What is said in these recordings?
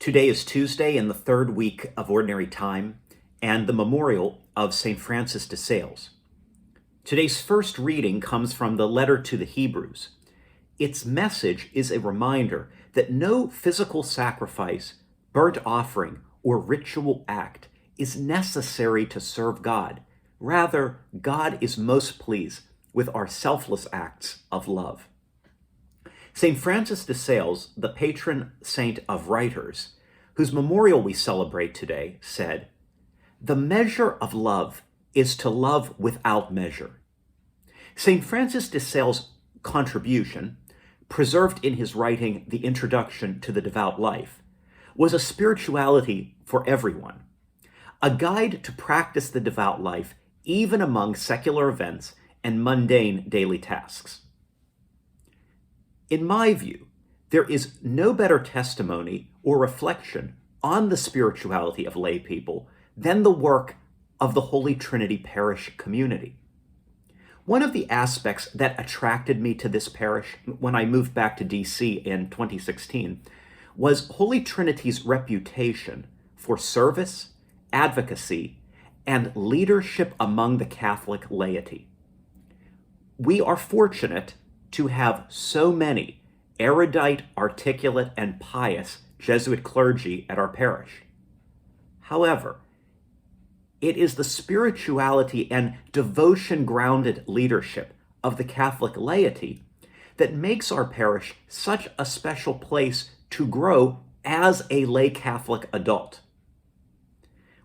Today is Tuesday in the third week of Ordinary Time and the memorial of St. Francis de Sales. Today's first reading comes from the letter to the Hebrews. Its message is a reminder that no physical sacrifice, burnt offering, or ritual act is necessary to serve God. Rather, God is most pleased with our selfless acts of love. St. Francis de Sales, the patron saint of writers, whose memorial we celebrate today, said, "The measure of love is to love without measure." St. Francis de Sales' contribution, preserved in his writing The Introduction to the Devout Life, was a spirituality for everyone, a guide to practice the devout life even among secular events and mundane daily tasks. In my view, there is no better testimony or reflection on the spirituality of lay people than the work of the Holy Trinity parish community. One of the aspects that attracted me to this parish when I moved back to DC in 2016 was Holy Trinity's reputation for service, advocacy, and leadership among the Catholic laity. We are fortunate to have so many erudite, articulate, and pious Jesuit clergy at our parish. However, it is the spirituality and devotion-grounded leadership of the Catholic laity that makes our parish such a special place to grow as a lay Catholic adult.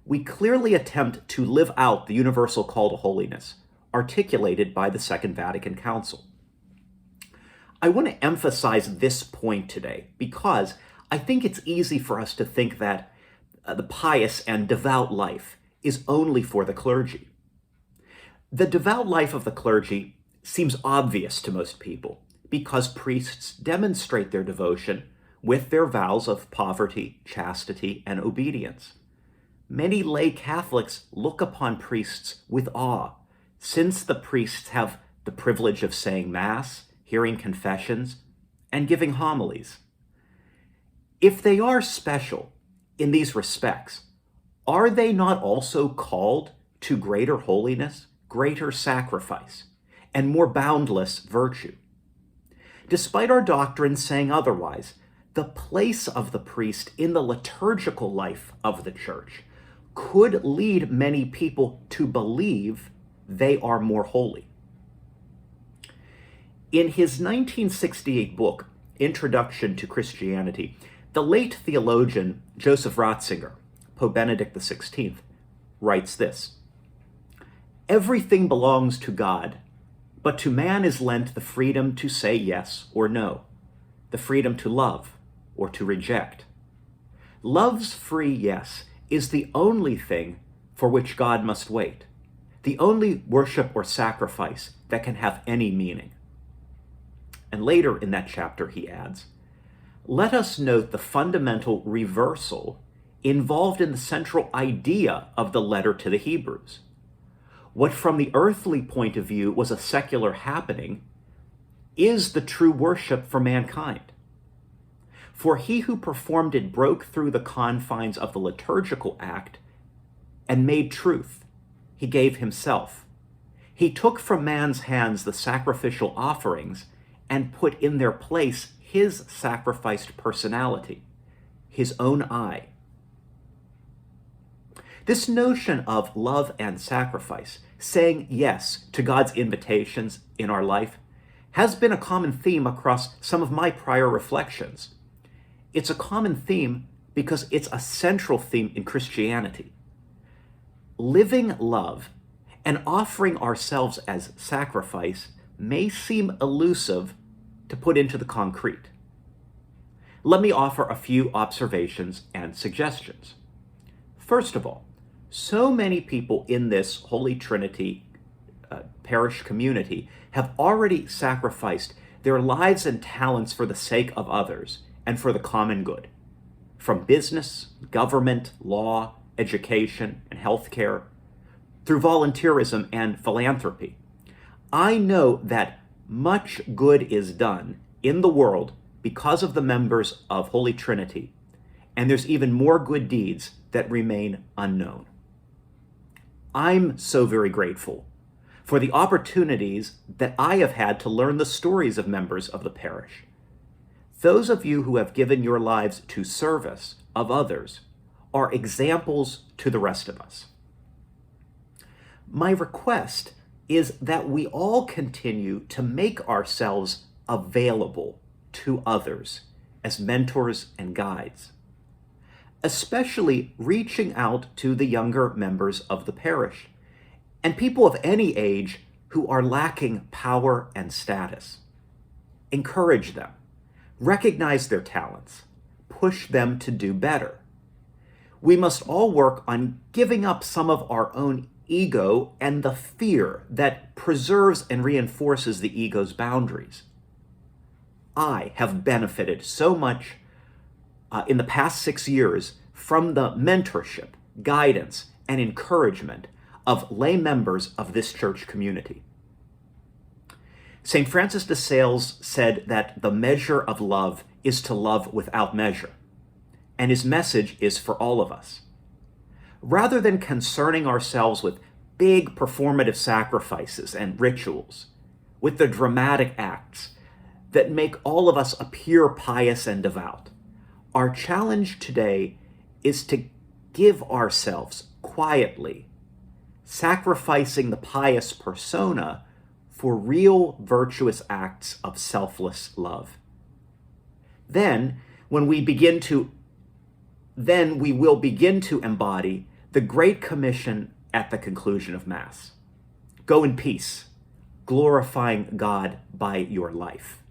We clearly attempt to live out the universal call to holiness, articulated by the Second Vatican Council. I want to emphasize this point today because I think it's easy for us to think that the pious and devout life is only for the clergy. The devout life of the clergy seems obvious to most people because priests demonstrate their devotion with their vows of poverty, chastity, and obedience. Many lay Catholics look upon priests with awe, since the priests have the privilege of saying Mass, hearing confessions, and giving homilies. If they are special in these respects, are they not also called to greater holiness, greater sacrifice, and more boundless virtue? Despite our doctrine saying otherwise, the place of the priest in the liturgical life of the Church could lead many people to believe they are more holy. In his 1968 book, Introduction to Christianity, the late theologian Joseph Ratzinger, Pope Benedict XVI, writes this: "Everything belongs to God, but to man is lent the freedom to say yes or no, the freedom to love or to reject. Love's free yes is the only thing for which God must wait, the only worship or sacrifice that can have any meaning." And later in that chapter, he adds, "Let us note the fundamental reversal involved in the central idea of the letter to the Hebrews. What from the earthly point of view was a secular happening is the true worship for mankind. For he who performed it broke through the confines of the liturgical act and made truth. He gave himself. He took from man's hands the sacrificial offerings and put in their place his sacrificed personality, his own I." This notion of love and sacrifice, saying yes to God's invitations in our life, has been a common theme across some of my prior reflections. It's a common theme because it's a central theme in Christianity. Living love and offering ourselves as sacrifice may seem elusive to put into the concrete. Let me offer a few observations and suggestions. First of all, so many people in this Holy Trinity parish community have already sacrificed their lives and talents for the sake of others and for the common good, from business, government, law, education, and healthcare, through volunteerism and philanthropy. I know that much good is done in the world because of the members of Holy Trinity, and there's even more good deeds that remain unknown. I'm so very grateful for the opportunities that I have had to learn the stories of members of the parish. Those of you who have given your lives to service of others are examples to the rest of us. My request is that we all continue to make ourselves available to others as mentors and guides, especially reaching out to the younger members of the parish and people of any age who are lacking power and status. Encourage them, recognize their talents, push them to do better. We must all work on giving up some of our own ego and the fear that preserves and reinforces the ego's boundaries. I have benefited so much in the past 6 years from the mentorship, guidance, and encouragement of lay members of this church community. St. Francis de Sales said that the measure of love is to love without measure, and his message is for all of us. Rather than concerning ourselves with big performative sacrifices and rituals, with the dramatic acts that make all of us appear pious and devout, our challenge today is to give ourselves quietly, sacrificing the pious persona for real virtuous acts of selfless love. Then we will begin to embody the Great Commission at the conclusion of Mass. Go in peace, glorifying God by your life.